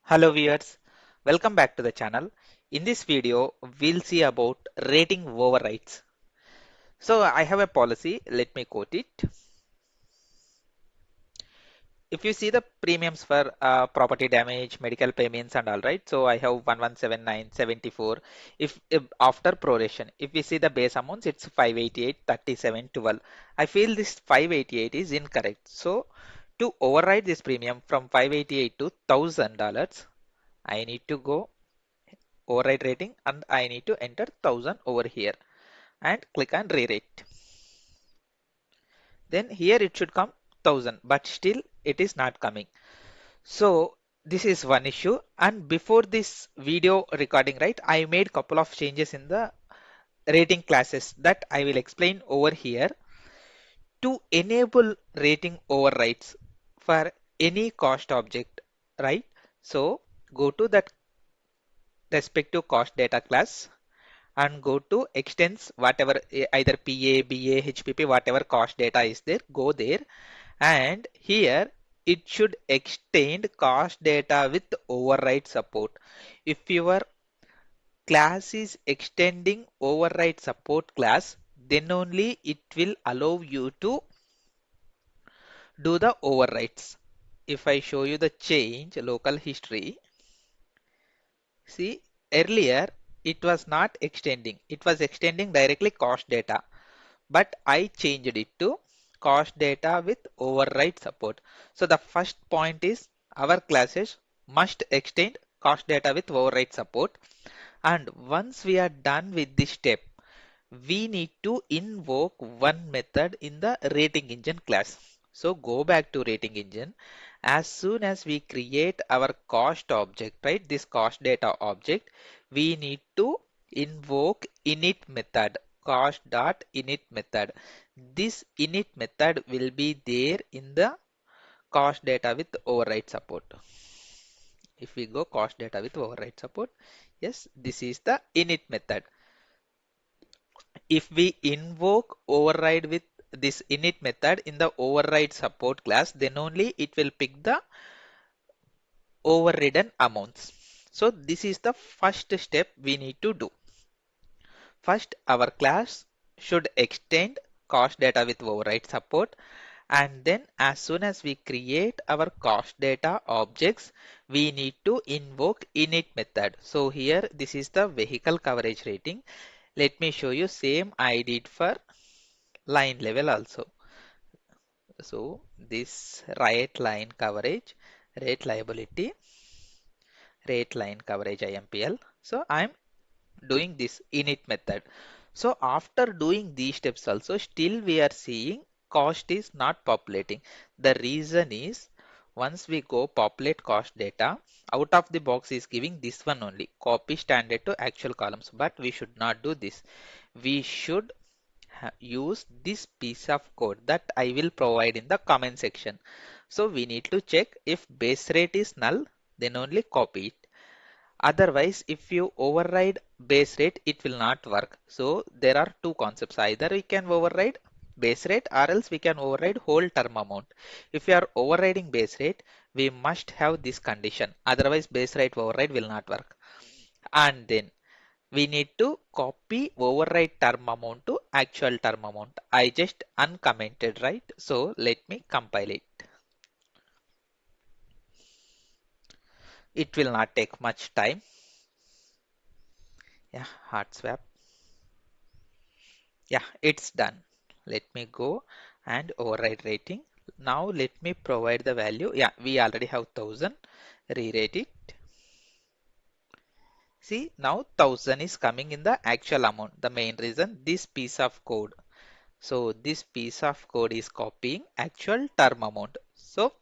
Hello viewers, welcome back to the channel. In this video, we'll see about rating overrides. So I have a policy, let me quote it. If you see the premiums for property damage, medical payments and all right, so I have 1179.74. If after proration, if we see the base amounts, it's 588.37.12. I feel this 588 is incorrect. So to override this premium from 588 to $1,000, I need to go override rating and I need to enter 1000 over here and click on re-rate. Then here it should come 1000, but still it is not coming. So this is one issue. And before this video recording, right, I made couple of changes in the rating classes that I will explain over here to enable rating overrides for any cost object, right? So go to that respective cost data class and go to extends whatever either PA, BA, HPP, whatever cost data is there, go there and here it should extend cost data with override support. If your class is extending override support class, then only it will allow you to do the overrides. If I show you the change local history, see earlier it was not extending, it was extending directly cost data. But I changed it to cost data with override support. So the first point is our classes must extend cost data with override support. And once we are done with this step, we need to invoke one method in the rating engine class. So go back to rating engine. As soon as we create our cost object, right, this cost data object, we need to invoke init method, cost.init method. This init method will be there in the cost data with override support. If we go cost data with override support, yes, this is the init method. If we invoke override with this init method in the override support class, then only it will pick the overridden amounts. So this is the first step we need to do. First, our class should extend cost data with override support, and then as soon as we create our cost data objects, we need to invoke init method. So here this is the vehicle coverage rating. Let me show you same I did for line level also. So this rate line coverage, rate liability, rate line coverage IMPL. So I'm doing this init method. So after doing these steps also, still we are seeing cost is not populating. The reason is once we go populate cost data, out of the box is giving this one only, copy standard to actual columns, but we should not do this. We should use this piece of code that I will provide in the comment section. So we need to check if base rate is null, then only copy it. Otherwise, if you override base rate, it will not work. So there are two concepts. Either we can override base rate or else we can override whole term amount. If you are overriding base rate, we must have this condition. Otherwise, base rate override will not work. And then we need to copy override term amount to actual term amount. I just uncommented, right? So let me compile it. It will not take much time. Yeah, hard swap. Yeah, it's done. Let me go and override rating. Now let me provide the value. Yeah, we already have 1000. Re-rate it. See, now 1000 is coming in the actual amount. The main reason, this piece of code. So this piece of code is copying actual term amount. So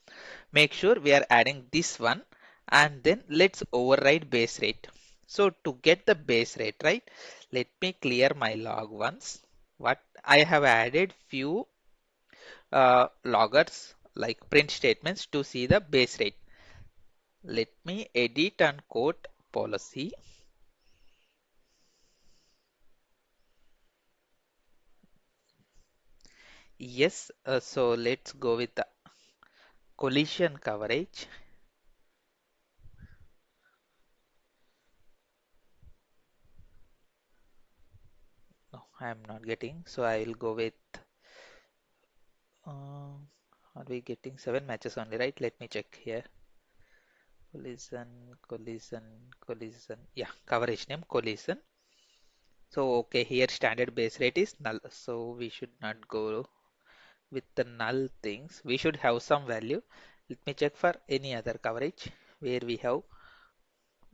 make sure we are adding this one and then let's override base rate. So to get the base rate, right? Let me clear my log once. What I have added few loggers like print statements to see the base rate. Let me edit and quote policy. Yes, so let's go with the collision coverage. I'm not getting, so I will go with uh, are we getting 7 matches only, right? Let me check here. Collision, collision, collision. Yeah, coverage name collision. So okay, here standard base rate is null. So we should not go with the null things. We should have some value. Let me check for any other coverage where we have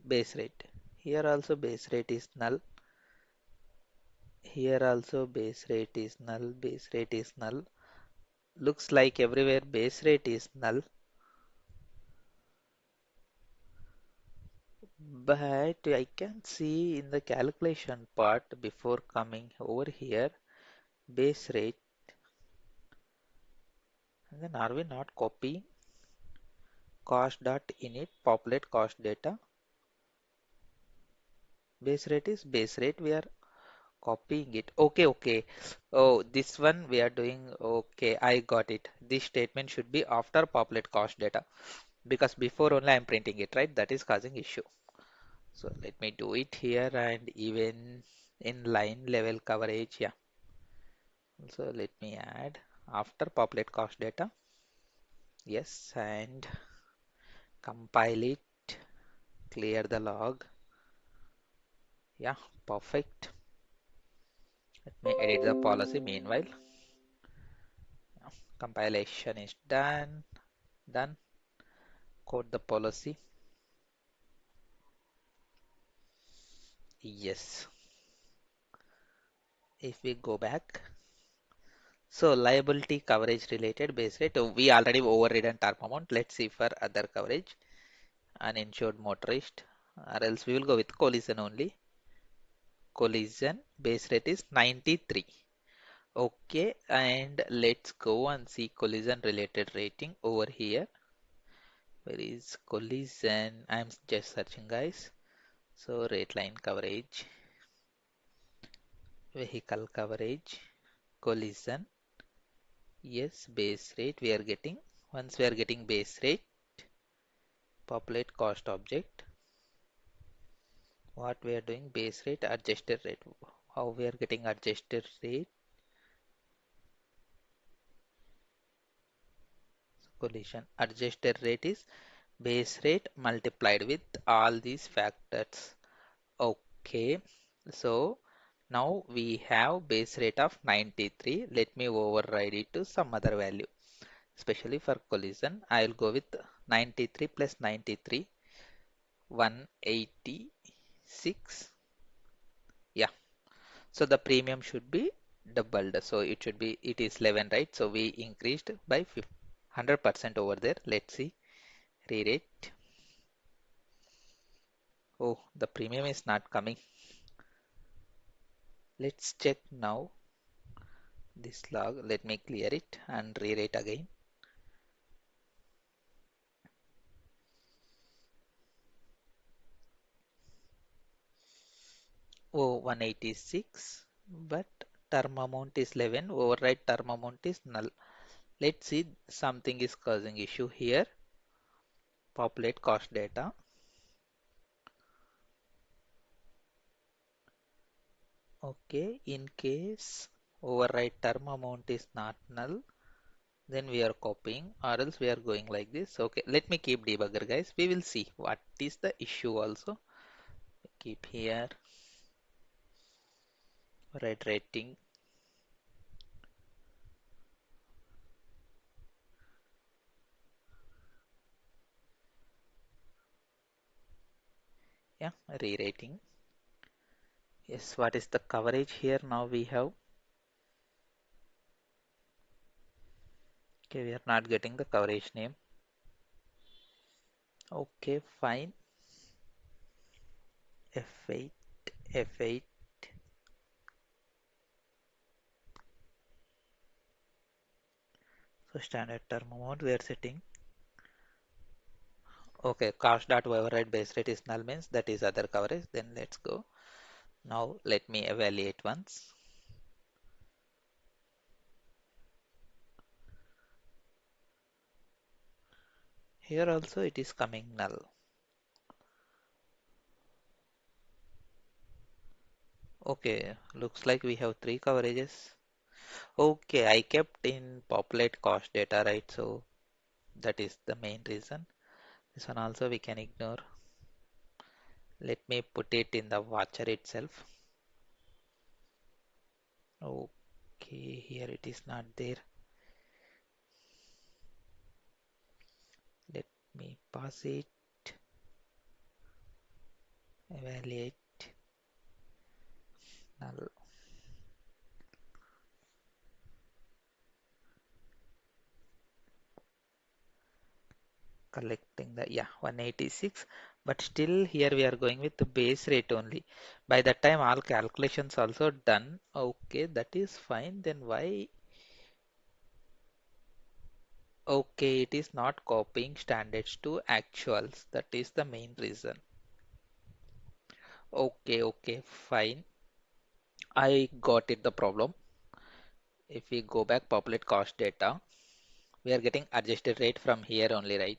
base rate. Here also base rate is null. Here also base rate is null. Base rate is null. Looks like everywhere base rate is null. But I can see in the calculation part before coming over here base rate, and then are we not copying cost dot init populate cost data? Base rate is base rate, we are copying it. Okay, okay. Oh, this one we are doing. Okay, I got it. This statement should be after populate cost data because before only I'm printing it, right? That is causing issue. So let me do it here and even in line level coverage. Yeah. So let me add after populate cost data. Yes, and compile it, clear the log. Yeah, perfect. Let me edit the policy meanwhile. Compilation is done. Done. Code the policy. Yes. If we go back, so liability coverage related base rate. Oh, we already overridden term amount. Let's see for other coverage. Uninsured motorist, or else we will go with collision only. Collision base rate is 93. Okay, and let's go and see collision related rating over here. Where is collision? I'm just searching, guys. So rate line coverage, vehicle coverage, collision. Yes, base rate we are getting. Once we are getting base rate, populate cost object. What we are doing base rate, adjusted rate. How we are getting adjusted rate? Collision adjusted rate is base rate multiplied with all these factors. Okay, so now we have base rate of 93. Let me override it to some other value. Especially for collision, I will go with 93 plus 93, 186. Yeah, so the premium should be doubled. So it should be, it is 11, right? So we increased by 100% over there. Let's see, re-rate. Oh, the premium is not coming. Let's check now this log. Let me clear it and re-rate again. Oh, 186, but term amount is 11. Override term amount is null. Let's see, something is causing issue here. Populate cost data. Okay, in case override term amount is not null, then we are copying or else we are going like this. Okay, let me keep debugger, guys. We will see what is the issue also. Keep here red rating. Yeah, re-rating. Yes, what is the coverage here? Now we have. Okay, we are not getting the coverage name. Okay, fine. F8, F8. So standard term amount we are setting. Okay, cost dot override base rate is null means that is other coverage. Then let's go. Now let me evaluate once. Here also it is coming null. Okay, looks like we have three coverages. Okay, I kept in populate cost data, right? So that is the main reason. This one also we can ignore. Let me put it in the watcher itself. Okay, here it is not there. Let me pass it, evaluate, null, collecting the, yeah, 186. But still here we are going with the base rate only. By that time all calculations also done. Okay, that is fine. Then why? Okay, it is not copying standards to actuals. That is the main reason. Okay, okay, fine. I got it the problem. If we go back populate cost data, we are getting adjusted rate from here only, right?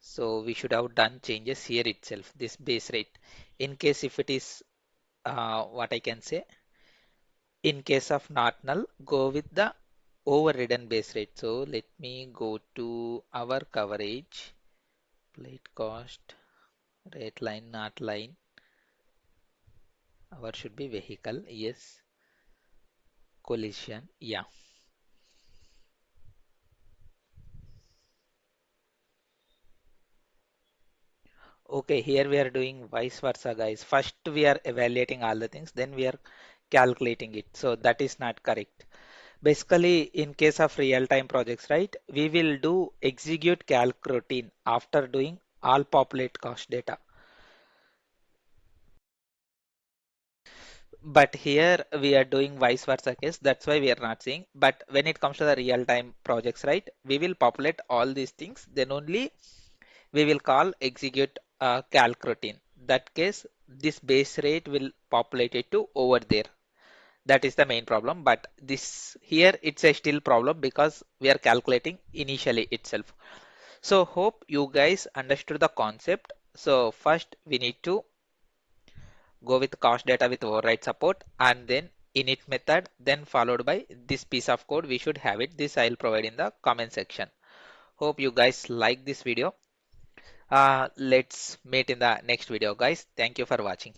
So we should have done changes here itself, this base rate. In case if it is what I can say, in case of not null, go with the overridden base rate. So let me go to our coverage, plate cost, rate line, not line. Our should be vehicle, yes, collision, yeah. Okay, here we are doing vice versa, guys. First we are evaluating all the things, then we are calculating it. So that is not correct. Basically, in case of real-time projects, right, we will do execute calc routine after doing all populate cost data. But here we are doing vice versa case. That's why we are not seeing. But when it comes to the real-time projects, right, we will populate all these things. Then only we will call execute calc routine. That case, this base rate will populate it to over there. That is the main problem. But this here it's a still problem because we are calculating initially itself. So hope you guys understood the concept. So first we need to go with cost data with override support and then init method, then followed by this piece of code. We should have it. This I'll provide in the comment section. Hope you guys like this video. Let's meet in the next video, guys. Thank you for watching.